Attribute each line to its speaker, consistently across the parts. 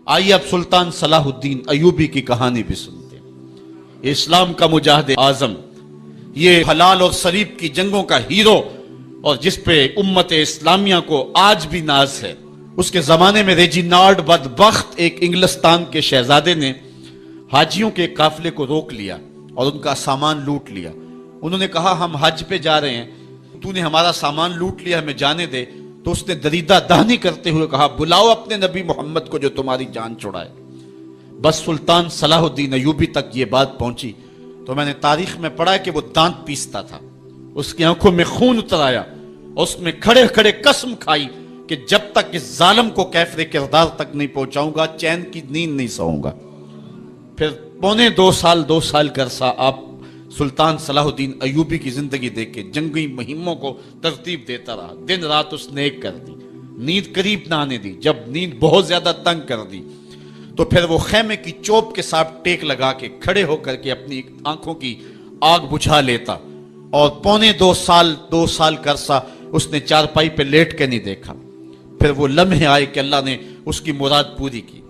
Speaker 1: آئیے اب سلطان صلاح الدین ایوبی کی کہانی بھی سنتے ہیں۔ اسلام کا مجاہد اعظم، یہ حلال اور صلیب کی جنگوں کا ہیرو، اور جس پہ امت اسلامیہ کو آج بھی ناز ہے۔ اس کے زمانے میں ریجینالڈ بدبخت ایک انگلستان کے شہزادے نے حاجیوں کے قافلے کو روک لیا اور ان کا سامان لوٹ لیا۔ انہوں نے کہا ہم حج پہ جا رہے ہیں، تو نے ہمارا سامان لوٹ لیا، ہمیں جانے دے۔ تو اس نے دریدہ دہنی کرتے ہوئے کہا بلاؤ اپنے نبی محمد کو جو تمہاری جان چھڑائے۔ بس سلطان صلاح الدین ایوبی تک یہ بات پہنچی تو میں نے تاریخ میں پڑھا کہ وہ دانت پیستا تھا، اس کی آنکھوں میں خون اتر آیا، اور اس میں کھڑے کھڑے قسم کھائی کہ جب تک اس ظالم کو کیفر کردار تک نہیں پہنچاؤں گا چین کی نیند نہیں سوؤں گا۔ پھر پونے دو سال کا عرصہ آپ سلطان صلاح الدین ایوبی کی زندگی دیکھ کے جنگی مہموں کو ترتیب دیتا رہا، دن رات اس نے ایک کر دی، نیند قریب نہ آنے دی۔ جب نیند بہت زیادہ تنگ کر دی تو پھر وہ خیمے کی چوب کے ساتھ ٹیک لگا کے کھڑے ہو کر کے اپنی آنکھوں کی آگ بجھا لیتا، اور پونے دو سال کا عرصہ اس نے چارپائی پہ لیٹ کے نہیں دیکھا۔ پھر وہ لمحے آئے کہ اللہ نے اس کی مراد پوری کی۔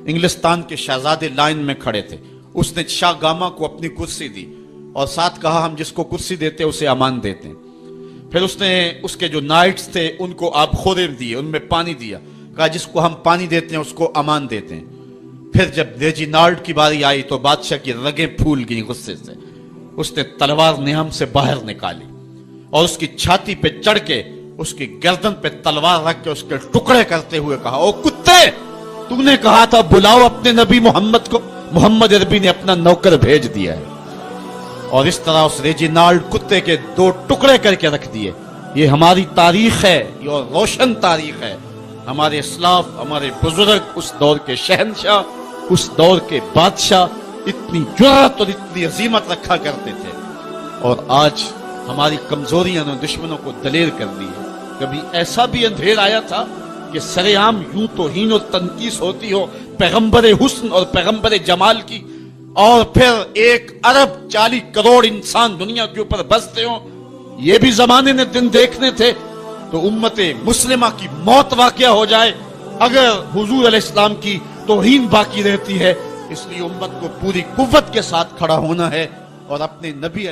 Speaker 1: انگلستان کے شہزادے لائن میں کھڑے تھے، اس نے شاہ گاما کو اپنی کرسی دی اور ساتھ کہا ہم جس کو کرسی دیتے اسے امان دیتے ہیں۔ پھر اس نے اس کے جو نائٹس تھے ان کو آب خورے دیے، ان میں پانی دیا، کہا جس کو ہم پانی دیتے ہیں اس کو امان دیتے ہیں۔ پھر جب ریجینالڈ کی باری آئی تو بادشاہ کی رگیں پھول گئیں غصے سے، اس نے تلوار نیام سے باہر نکالی اور اس کی چھاتی پہ چڑھ کے اس کی گردن پہ تلوار رکھ کے اس کے ٹکڑے کرتے ہوئے کہا او کتے، تو نے کہا تھا بلاؤ اپنے نبی محمد کو، محمد عربی نے اپنا نوکر بھیج دیا ہے۔ اور اس طرح اس ریجینالڈ کتے کے دو ٹکڑے کر کے رکھ دیے۔ یہ ہماری تاریخ ہے، یہ روشن تاریخ ہے۔ ہمارے اسلاف، ہمارے بزرگ، اس دور کے شہنشاہ، اس دور کے بادشاہ اتنی جرأت اور اتنی عظیمت رکھا کرتے تھے، اور آج ہماری کمزوریاں نے دشمنوں کو دلیر کر دی ہے۔ کبھی ایسا بھی اندھیر آیا تھا کہ سرے عام یوں توہین و تنقیص ہوتی ہو پیغمبر حسن اور پیغمبر جمال کی، اور پھر 1.40 ارب انسان دنیا کے اوپر بستے ہوں۔ یہ بھی زمانے نے دن دیکھنے تھے تو امت مسلمہ کی موت واقع ہو جائے اگر حضور علیہ السلام کی توہین باقی رہتی ہے۔ اس لیے امت کو پوری قوت کے ساتھ کھڑا ہونا ہے اور اپنے نبی علیہ